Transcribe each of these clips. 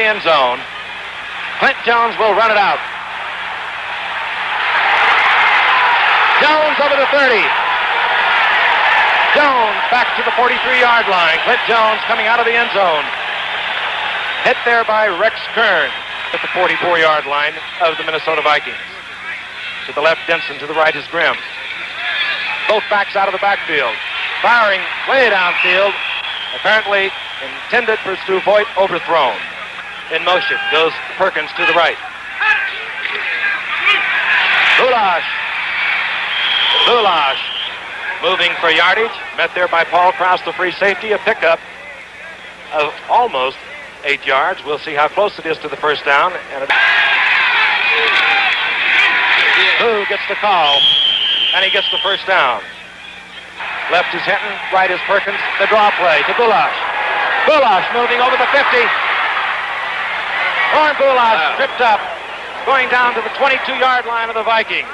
end zone. Clint Jones will run it out. Jones over the 30. Jones back to the 43-yard line. Clint Jones coming out of the end zone. Hit there by Rex Kern at the 44-yard line of the Minnesota Vikings. To the left, Denson. To the right is Grimm. Both backs out of the backfield. Firing way downfield. Apparently intended for Stu Voigt, overthrown. In motion goes Perkins to the right. Bulash moving for yardage. Met there by Paul Krause, the free safety. A pickup of almost 8 yards. We'll see how close it is to the first down. And who gets the call? And he gets the first down. Left is Hinton, right is Perkins. The draw play to Bulash. Bulash moving over the 50. Warren Bulash tripped up, going down to the 22-yard line of the Vikings.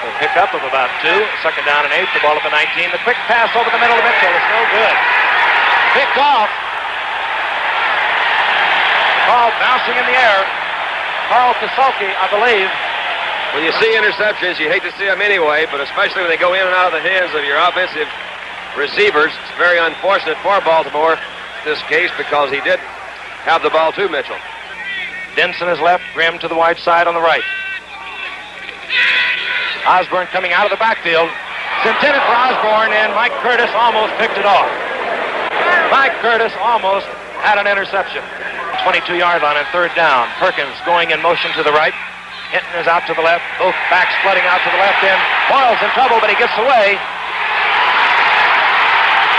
A pickup of about 2, second down and 8, the ball at the 19. The quick pass over the middle of Mitchell is no good. Picked off. Ball bouncing in the air. Carl Kasulke, I believe. When you see interceptions, you hate to see them anyway, but especially when they go in and out of the hands of your offensive receivers. It's very unfortunate for Baltimore in this case because he did have the ball to Mitchell. Denson is left, Grimm to the wide side on the right. Osborne coming out of the backfield. It's intended for Osborne, and Mike Curtis almost picked it off. Mike Curtis almost had an interception. 22-yard line and third down. Perkins going in motion to the right. Hinton is out to the left. Both backs flooding out to the left end. Boyle's in trouble, but he gets away.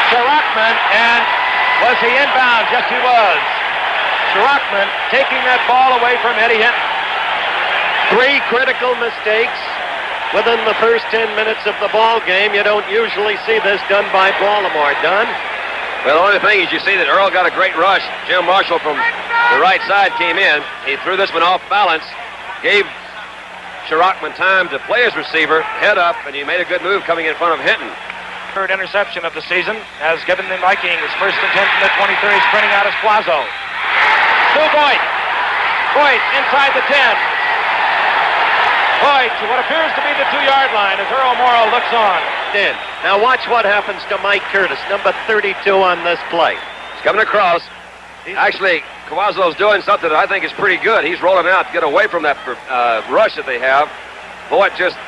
Sherachman, and was he inbound? Yes, he was. Sherachman taking that ball away from Eddie Hinton. 3 critical mistakes within the first 10 minutes of the ball game. You don't usually see this done by Baltimore. Done? Well, the only thing is you see that Earl got a great rush. Jim Marshall from the right side came in. He threw this one off balance, gave Sherachman time to play his receiver, head up, and he made a good move coming in front of Hinton. Third interception of the season has given the Vikings first and 10 from the 23, sprinting out as Plazo. Stu Voigt. Voigt inside the 10. Voigt to what appears to be the 2-yard line as Earl Morrel looks on. Now watch what happens to Mike Curtis, number 32 on this play. He's coming across. Actually, Cavazzo's doing something that I think is pretty good. He's rolling out to get away from that rush that they have. Voigt just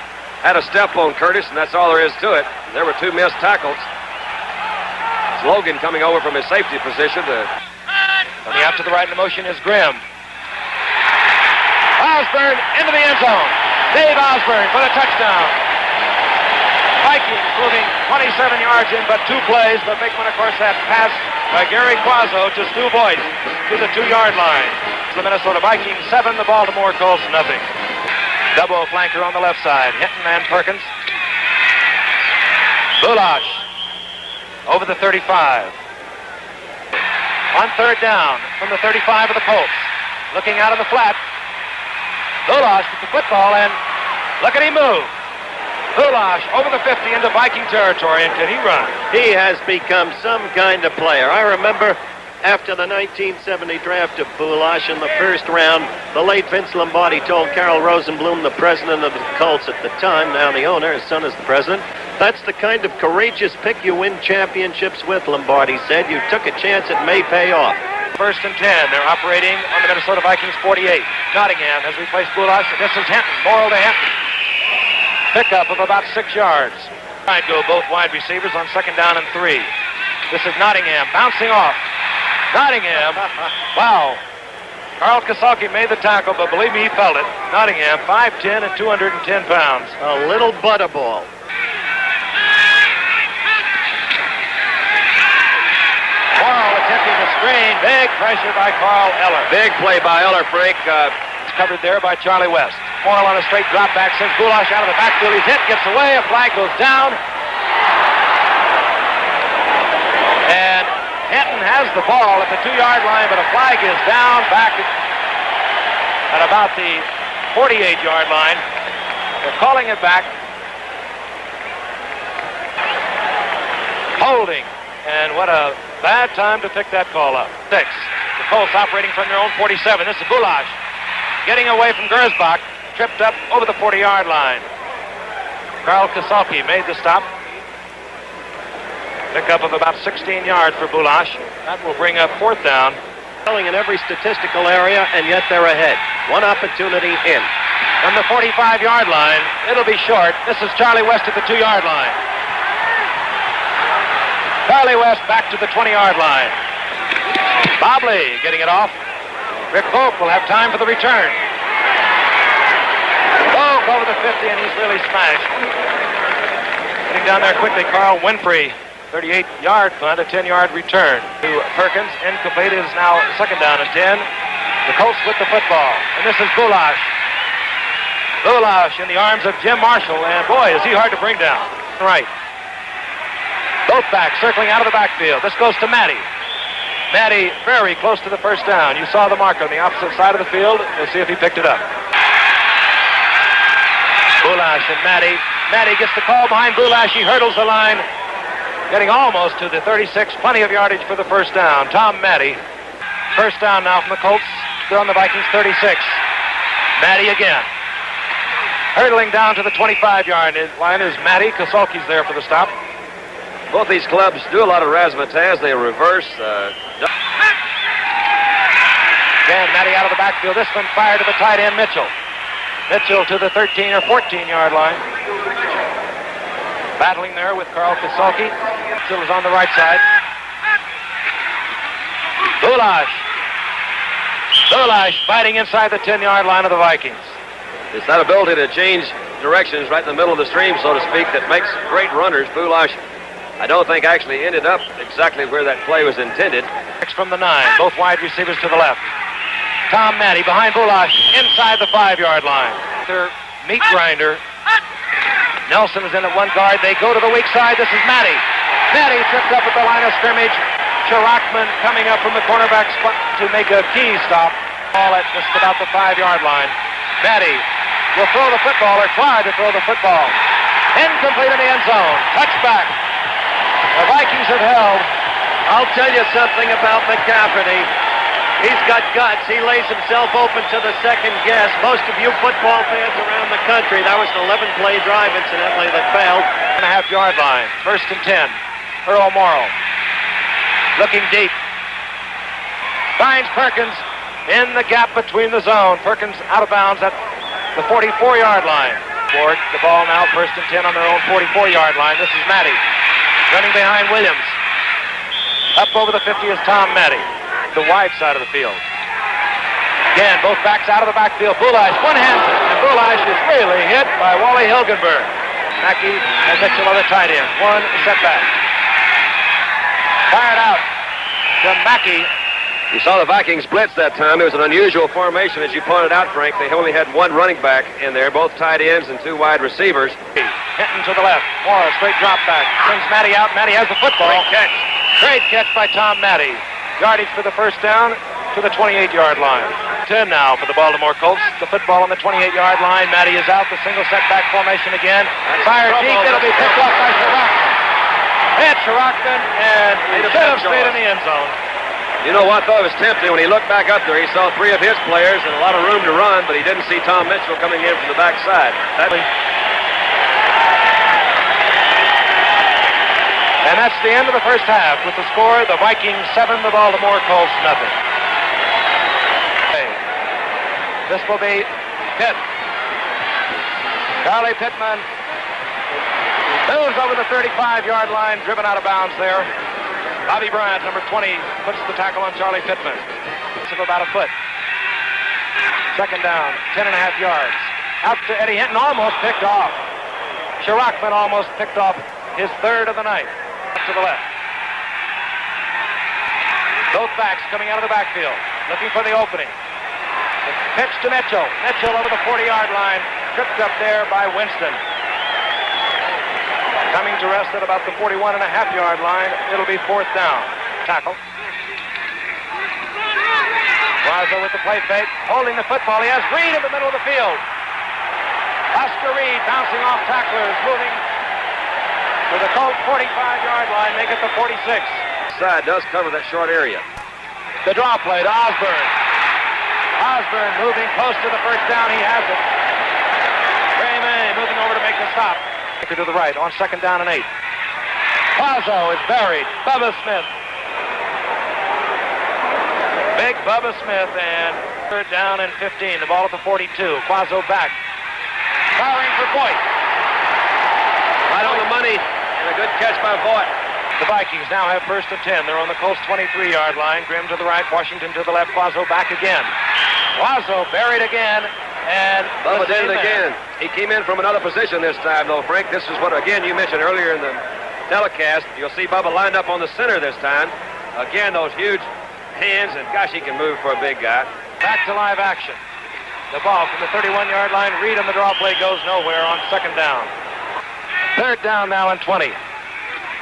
had a step on Curtis, and that's all there is to it. There were 2 missed tackles. It's Logan coming over from his safety position. Coming out to the right in the motion is Grimm. Osborne into the end zone. Dave Osborne for the touchdown. Vikings moving 27 yards in but 2 plays. The big one, of course, that pass by Gary Quazzo to Stu Voigt to the 2-yard line. The Minnesota Vikings 7, the Baltimore Colts nothing. Double flanker on the left side. Hinton and Perkins. Bulash over the 35. On third down from the 35 of the Colts. Looking out of the flat. Bulash with the football, and look at him move. Bulash over the 50 into Viking territory, and can he run? He has become some kind of player. I remember after the 1970 draft of Bulash in the first round, the late Vince Lombardi told Carol Rosenblum, the president of the Colts at the time, now the owner, his son is the president, that's the kind of courageous pick you win championships with, Lombardi said. You took a chance, it may pay off. First and 10. They're operating on the Minnesota Vikings 48. Nottingham has replaced Bulash. This is Hinton. Morrel to Hinton. Pickup of about 6 yards. Trying to go both wide receivers on second down and 3. This is Nottingham bouncing off. Nottingham. Wow. Carl Kasulke made the tackle, but believe me, he felt it. Nottingham, 5'10" and 210 pounds. A little butterball. Morrel attempting the screen. Big pressure by Carl Eller. Big play by Eller, Frank. It's covered there by Charlie West. Morrel on a straight drop back, sends Bulash out of the backfield. He's hit, gets away, a flag goes down. And Hinton has the ball at the 2-yard line, but a flag is down back at about the 48-yard line. They're calling it back. Holding. And what a bad time to pick that call up. 6. The Colts operating from their own 47. This is Bulash getting away from Gersbach, tripped up over the 40-yard line. Carl Kasalki made the stop. Pickup of about 16 yards for Bulash. That will bring up fourth down. In every statistical area, and yet they're ahead. One opportunity in. From the 45-yard line, it'll be short. This is Charlie West at the 2-yard line. Charlie West back to the 20-yard line. Bobley getting it off. Rick Volk will have time for the return. Volk over the 50, and he's really smashed. Getting down there quickly, Carl Winfrey. 38-yard punt, a 10-yard return to Perkins. Incomplete. It is now second down and 10. The Colts with the football. And this is Bulash. Bulash in the arms of Jim Marshall. And boy, is he hard to bring down. Right. Both backs circling out of the backfield. This goes to Matty. Matty very close to the first down. You saw the mark on the opposite side of the field. We'll see if he picked it up. Bulash and Matty. Matty gets the call behind Bulash. He hurdles the line. Getting almost to the 36, plenty of yardage for the first down. Tom Matty. First down now from the Colts. They're on the Vikings 36. Matty again. Hurdling down to the 25-yard line is Matty. Kasalki's there for the stop. Both these clubs do a lot of razzmatazz. They reverse. Again, Matty out of the backfield. This one fired to the tight end, Mitchell. Mitchell to the 13 or 14-yard line. Battling there with Carl Kasalki. Still is on the right side. Bulash. Bulash fighting inside the 10-yard line of the Vikings. It's that ability to change directions right in the middle of the stream, so to speak, that makes great runners. Bulash, I don't think, actually ended up exactly where that play was intended. From the 9, both wide receivers to the left. Tom Matty behind Bulash inside the 5-yard line. Their meat grinder. Nelson is in at one guard. They go to the weak side. This is Matty. Matty tripped up at the line of scrimmage. Sharachman coming up from the cornerback spot to make a key stop. All at just about the 5-yard line. Matty will throw the football, or try to throw the football. Incomplete in the end zone. Touchback. The Vikings have held. I'll tell you something about McCafferty. He's got guts. He lays himself open to the second guess. Most of you football fans around the country, that was an 11-play drive, incidentally, that failed. 1.5-yard line. First and 10. Earl Morrel. Looking deep. Finds Perkins in the gap between the zone. Perkins out of bounds at the 44-yard line. Ford, the ball now first and 10 on their own 44-yard line. This is Matty. Running behind Williams. Up over the 50 is Tom Matty. The wide side of the field. Again, both backs out of the backfield. Bulash one-hands it, and Bulash is really hit by Wally Hilgenberg. Mackey and Mitchell are the tight ends. One setback. Fired out to Mackey. You saw the Vikings blitz that time. It was an unusual formation, as you pointed out, Frank. They only had one running back in there, both tight ends and two wide receivers. Hinton to the left. Morrow, straight drop back. Sends Matty out. Matty has the football. Great catch. Great catch by Tom Matty. Yardage for the first down to the 28-yard line. 10 now for the Baltimore Colts. The football on the 28-yard line. Matty is out. The single setback formation again. Fire deep. It'll be picked off by Sharachman. Hit Sharachman, and he should have stayed in the end zone. You know what, though? It was tempting. When he looked back up there, he saw three of his players and a lot of room to run, but he didn't see Tom Mitchell coming in from the backside. And that's the end of the first half with the score, the Vikings 7, the Baltimore Colts nothing. This will be Pitt. Charlie Pittman moves over the 35-yard line, driven out of bounds there. Bobby Bryant, number 20, puts the tackle on Charlie Pittman. It's of about a foot. Second down, 10.5 yards. Out to Eddie Hinton, almost picked off. Sharachman almost picked off his third of the night. Up to the left. Both backs coming out of the backfield, looking for the opening. The pitch to Mitchell. Mitchell over the 40-yard line, tripped up there by Winston. Coming to rest at about the 41.5-yard line. It'll be fourth down. Tackle. Raza with the play fake, holding the football. He has Reed in the middle of the field. Oscar Reed bouncing off tacklers, moving to the Colt 45-yard line, make it the 46. Side does cover that short area. The draw play to Osborne. Osborne moving close to the first down. He has it. Ray May moving over to make the stop. To the right on 2nd down and 8. Quazzo is buried. Bubba Smith. Big Bubba Smith, and 3rd down and 15. The ball at the 42. Quazzo back. Firing for Voigt. Right on the money, and a good catch by Voigt. The Vikings now have 1st and 10. They're on the Colts 23-yard line. Grimm to the right, Washington to the left. Quazzo back again. Quazzo buried again, and Bubba did it again. He came in from another position this time, though, Frank. This is what, again, you mentioned earlier in the telecast. You'll see Bubba lined up on the center this time. Again, those huge hands, and gosh, he can move for a big guy. Back to live action. The ball from the 31-yard line. Reed on the draw play goes nowhere on 2nd down. 3rd down now and 20.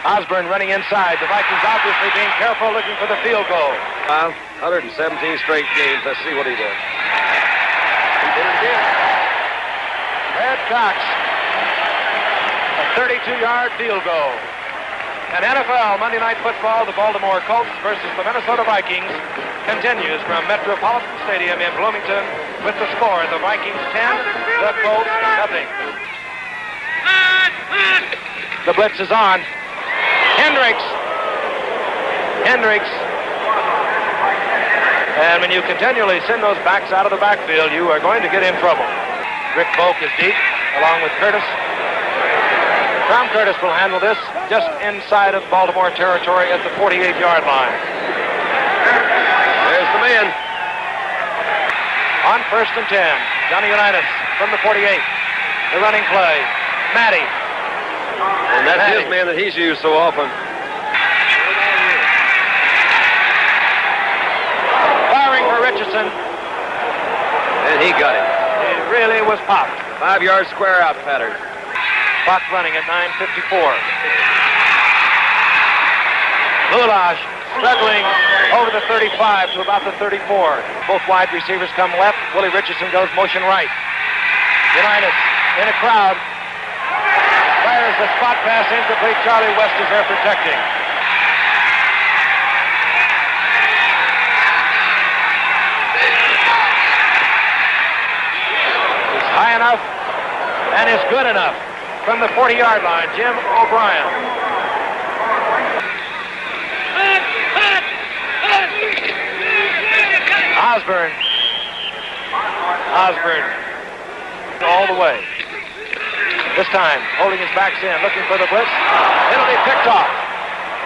Osborne running inside. The Vikings obviously being careful, looking for the field goal. 117 straight games. Let's see what he does. He did it again. Red Cox. A 32-yard field goal. And NFL Monday Night Football, the Baltimore Colts versus the Minnesota Vikings, continues from Metropolitan Stadium in Bloomington with the score: the Vikings 10, the Colts nothing. The blitz is on. Hendricks. And when you continually send those backs out of the backfield, you are going to get in trouble. Rick Volk is deep, along with Curtis. Tom Curtis will handle this just inside of Baltimore territory at the 48-yard line. There's the man. On 1st and 10, Johnny Unitas from the 48. The running play. Matty. And that's his man that he's used so often. Firing for Richardson. And he got it. It really was popped. 5-yard square out pattern. Clock running at 9:54. Boulash struggling over the 35 to about the 34. Both wide receivers come left. Willie Richardson goes motion right. Unitas in a crowd. Fires the spot pass incomplete. Charlie West is there protecting. It's high enough and is good enough. From the 40-yard line, Jim O'Brien. Osborne all the way. This time, holding his backs in, looking for the blitz. It'll be picked off.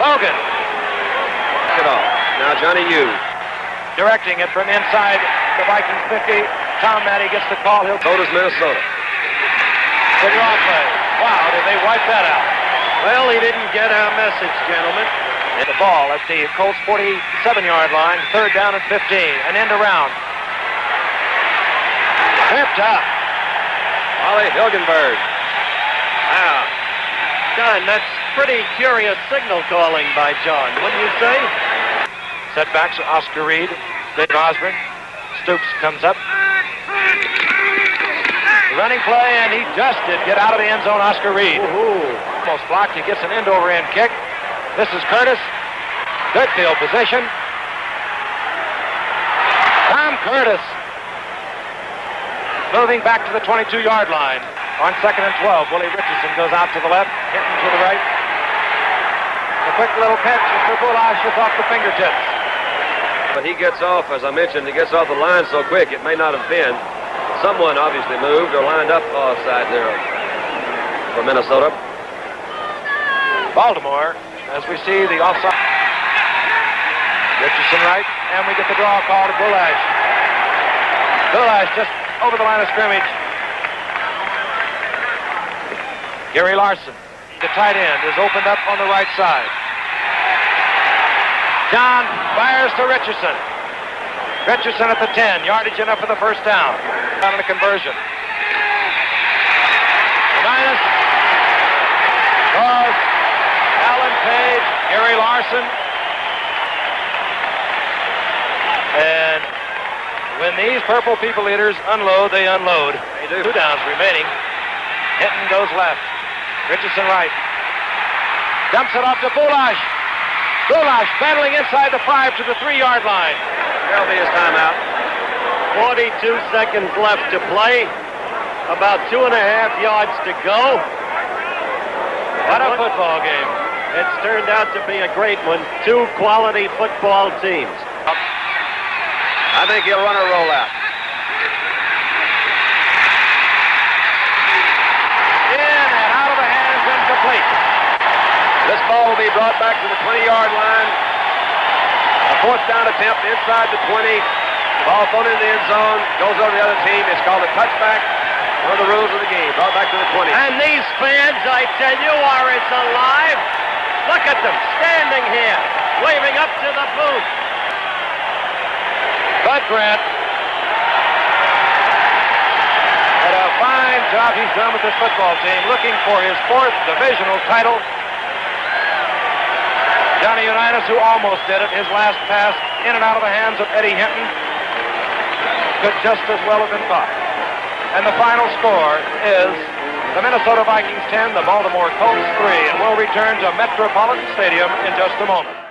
Logan. Pick it off. Now Johnny Yu. Directing it from inside the Vikings 50. Tom Matty gets the call. So does Minnesota. The draw play. Wow, did they wipe that out? Well, he didn't get our message, gentlemen. And the ball at the Colts 47-yard line. 3rd down and 15. An end around. Tripped up. Wally Hilgenberg. Wow. John, that's pretty curious signal calling by John, wouldn't you say? Setbacks, Oscar Reed. Dave Osborne. Stoops comes up. Running play, and he just did get out of the end zone, Oscar Reed. Almost blocked. He gets an end-over-end kick. This is Curtis. Good field position. Tom Curtis moving back to the 22-yard line. On 2nd and 12, Willie Richardson goes out to the left, Hinton to the right. A quick little catch, Mr. Boulash is off the fingertips. But he gets off, as I mentioned, he gets off the line so quick, it may not have been. Someone obviously moved or lined up offside there for Minnesota. Baltimore, as we see the offside. Richardson right, and we get the draw call to Boulash. Boulash just over the line of scrimmage. Gary Larson, the tight end, is opened up on the right side. John fires to Richardson. Richardson at the 10, yardage enough for the first down. On the conversion. Unitas calls Alan Page, Gary Larson. And when these purple people eaters unload, they unload. They do. 2 downs remaining. Hinton goes left. Richardson right. Dumps it off to Boulash. Bulash battling inside the 5 to the 3-yard line. There'll be his timeout. 42 seconds left to play. About 2.5 yards to go. What a football game. It's turned out to be a great one. Two quality football teams. I think he'll run a rollout. In and out of the hands, incomplete. This ball will be brought back to the 20-yard line. A fourth down attempt inside the 20. Ball thrown in the end zone. Goes over to the other team. It's called a touchback. One of the rules of the game. Brought back to the 20. And these fans, I tell you, are as alive. Look at them standing here, waving up to the booth. Bud Grant had a fine job he's done with this football team, looking for his 4th divisional title. Johnny Unitas, who almost did it, his last pass in and out of the hands of Eddie Hinton, could just as well have been caught. And the final score is the Minnesota Vikings 10, the Baltimore Colts 3, and we'll return to Metropolitan Stadium in just a moment.